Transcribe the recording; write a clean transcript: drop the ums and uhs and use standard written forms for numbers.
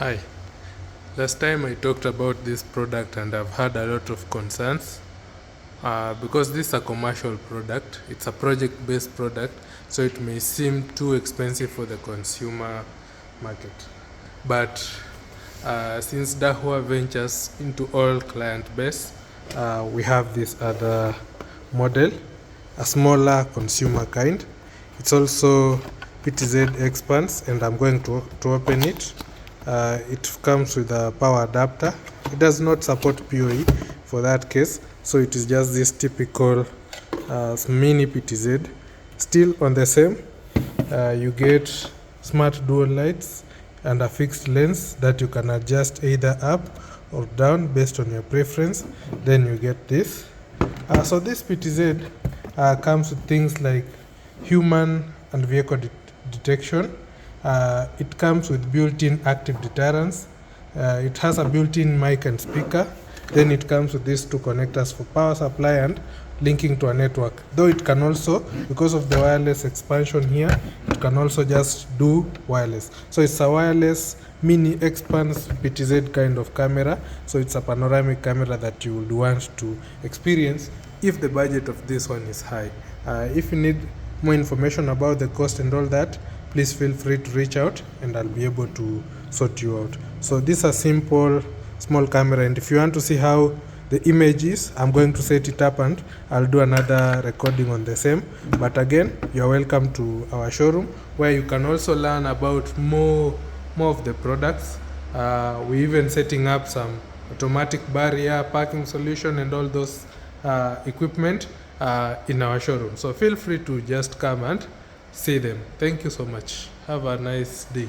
Hi. Last time I talked about this product and I've had a lot of concerns because this is a commercial product. It's a project-based product, so it may seem too expensive for the consumer market. But since Dahua ventures into all client base, we have this other model, a smaller consumer kind. It's also PTZ expands, and I'm going to open it. It comes with a power adapter. It does not support PoE for that case, so it is just this typical mini PTZ. Still on the same, you get smart dual lights and a fixed lens that you can adjust either up or down based on your preference. Then you get this. So this PTZ comes with things like human and vehicle detection. It comes with built-in active deterrence. It has a built-in mic and speaker. Then it comes with these two connectors for power supply and linking to a network. Though it can also, because of the wireless expansion here, it can also just do wireless. So it's a wireless mini expanse PTZ kind of camera. So it's a panoramic camera that you would want to experience if the budget of this one is high. If you need more information about the cost and all that, please feel free to reach out and I'll be able to sort you out. So this is a simple small camera, and if you want to see how the image is, I'm going to set it up and I'll do another recording on the same. But again, you're welcome to our showroom where you can also learn about more of the products. We're even setting up some automatic barrier, parking solution and all those equipment in our showroom. So feel free to just come and see them. Thank you so much. Have a nice day.